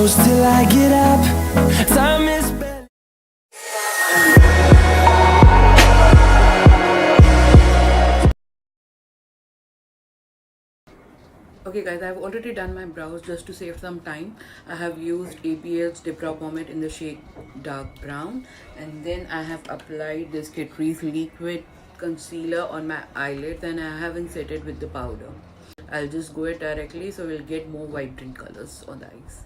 close till I get up. Time is better. Okay guys, I have already done my brows just to save some time. I have used ABL's Dip Brow Pomade in the shade Dark Brown, and then I have applied this Catrice liquid concealer on my eyelids, and I haven't set it with the powder. I'll just go it directly so we'll get more vibrant colors on the eyes.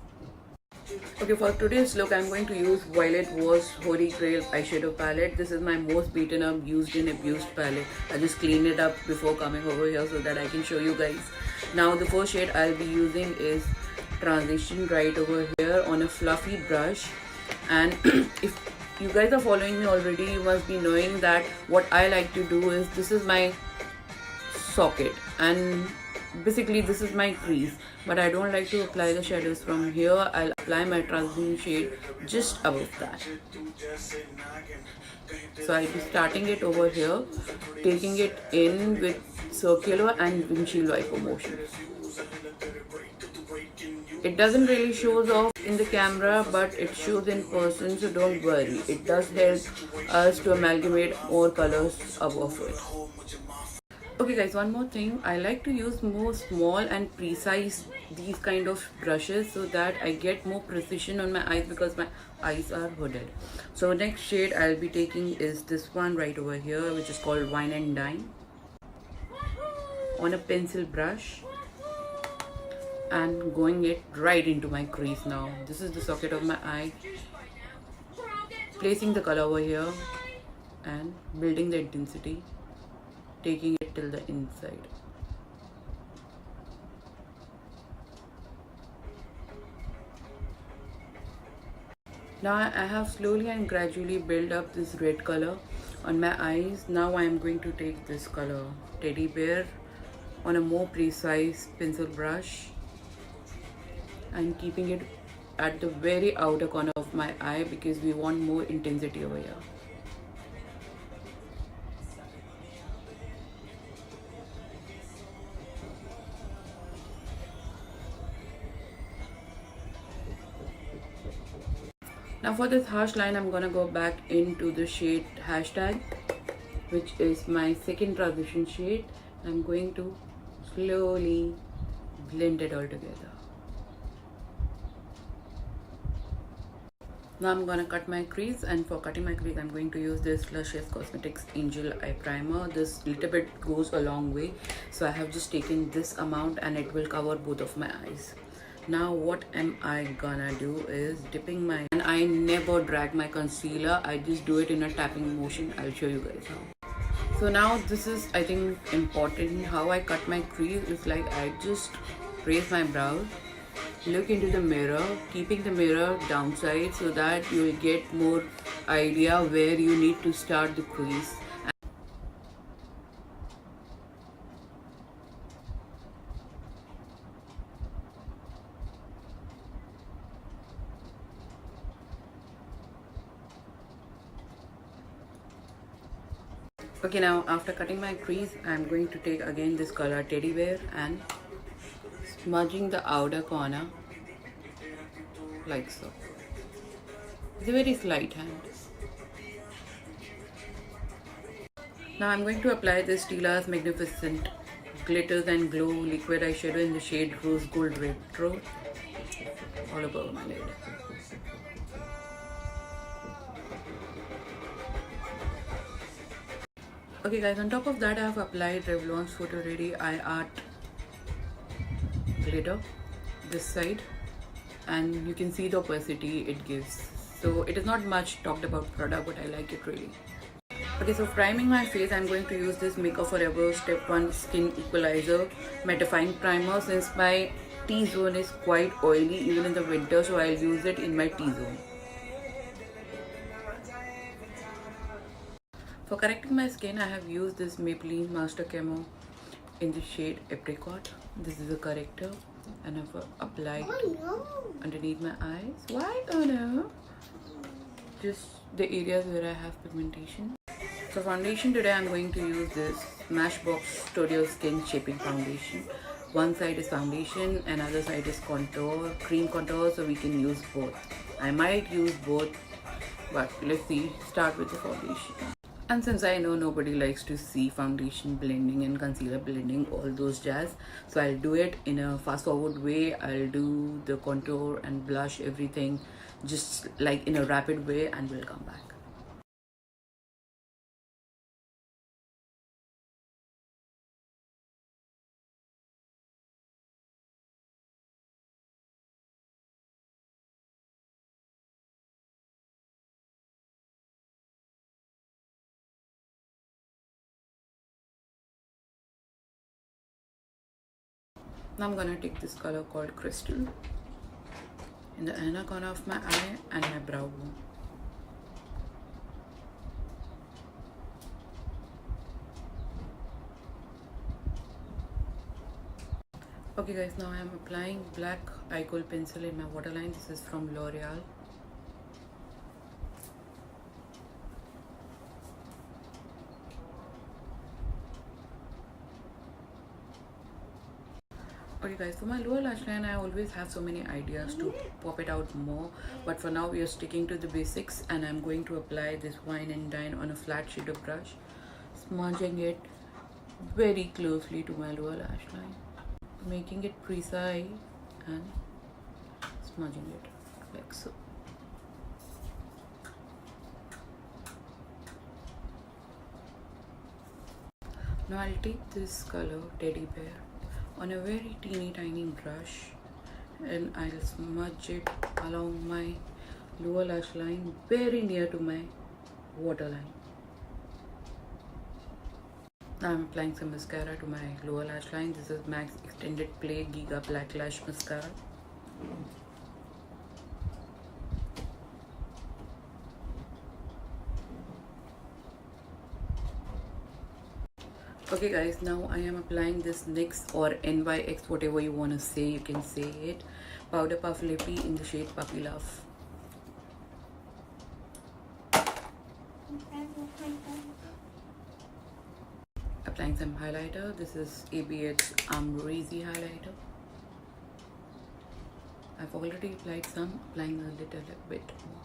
Okay, for today's look, I'm going to use Voss Holygrail Eyeshadow Palette. This is my most beaten up, used and abused palette. I just cleaned it up before coming over here so that I can show you guys. Now the first shade I'll be using is Transition right over here on a fluffy brush. And if you guys are following me already, you must be knowing that what I like to do is, this is my socket and basically this is my crease, but I don't like to apply the shadows from here. I'll apply my transition shade just above that. So I'll be starting it over here, taking it in with circular and windshield wiper motion. It doesn't really shows off in the camera, but it shows in person, so don't worry. It does help us to amalgamate more colors above it. Okay guys, one more thing. I like to use more small and precise these kind of brushes so that I get more precision on my eyes, because my eyes are hooded. So next shade I'll be taking is this one right over here, which is called Wine and Dine, on a pencil brush, and going it right into my crease. Now this is the socket of my eye, placing the color over here and building the intensity, taking it till the inside. Now I have slowly and gradually built up this red color on my eyes. Now I am going to take this color Teddy Bear on a more precise pencil brush and keeping it at the very outer corner of my eye, because we want more intensity over here. Now for this harsh line, I'm gonna go back into the shade Hashtag, which is my second transition shade. I'm going to slowly blend it all together. Now I'm gonna cut my crease, and for cutting my crease, I'm going to use this Luscious Cosmetics Angel Eye Primer. This little bit goes a long way, so I have just taken this amount and it will cover both of my eyes. Now what am I gonna do is dipping my, and I never drag my concealer, I just do it in a tapping motion. I'll show you guys how. So now this is, I think, important. How I cut my crease is like, I just raise my brows, look into the mirror, keeping the mirror downside so that you will get more idea where you need to start the crease. Okay, now after cutting my crease, I'm going to take again this color Teddy Bear and smudging the outer corner like so. It's a very slight hand. Now I'm going to apply this Stila's Magnificent Glitters and Glow liquid eyeshadow in the shade Rose Gold Retro all over my lid. Okay guys, on top of that I have applied Revlon's Photo Ready Eye Art glitter this side, and you can see the opacity it gives. So it is not much talked about product, but I like it really. Okay, so priming my face, I'm going to use this Makeup Forever Step 1 Skin Equalizer Mattifying Primer. Since my T-zone is quite oily even in the winter, so I'll use it in my T-zone. For correcting my skin, I have used this Maybelline Master Camo in the shade Apricot. This is a corrector, and I've applied underneath my eyes. Why? Oh no! Just the areas where I have pigmentation. For foundation today, I'm going to use this Smashbox Studio Skin Shaping Foundation. One side is foundation, another side is contour, cream contour, so we can use both. I might use both, but let's see. Start with the foundation. And since I know nobody likes to see foundation blending and concealer blending, all those jazz, so I'll do it in a fast forward way. I'll do the contour and blush, everything just like in a rapid way, and we'll come back. Now I'm gonna take this color called Crystal in the inner corner of my eye and my brow bone. Okay guys, now I am applying black Holygrail pencil in my waterline. This is from L'Oreal. Okay guys, for my lower lash line, I always have so many ideas to pop it out more, but for now we are sticking to the basics, and I'm going to apply this Wine and Dine on a flat shader brush, smudging it very closely to my lower lash line, making it precise and smudging it like so. Now I'll take this color Teddy Bear on a very teeny tiny brush, and I'll smudge it along my lower lash line very near to my waterline. Now I'm applying some mascara to my lower lash line. This is MAC's Extended Play Gigalash Mascara. Okay guys, now I am applying this NYX or NYX, whatever you want to say, you can say it, Powder Puff Lippie in the shade Puppy Love. Applying some highlighter. This is EYESHADOW Amrezy Highlighter. I've already applied some, applying a little bit more.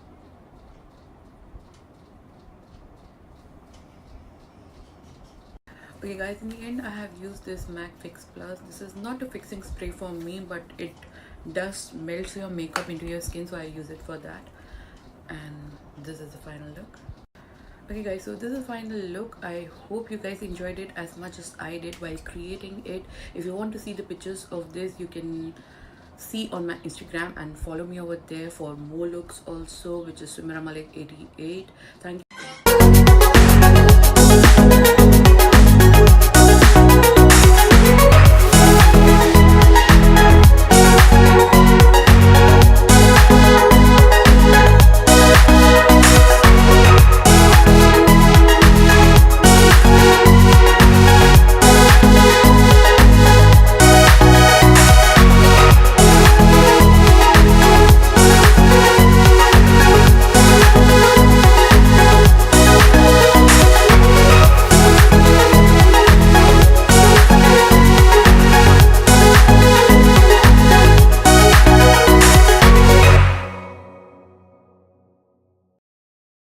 Okay guys, in the end I have used this MAC Fix Plus. This is not a fixing spray for me, but it does melts your makeup into your skin, so I use it for that. And this is the final look. Okay guys, so this is the final look. I hope you guys enjoyed it as much as I did while creating it. If you want to see the pictures of this, you can see on my Instagram and follow me over there for more looks also, which is Swimmeramalik88. Thank you.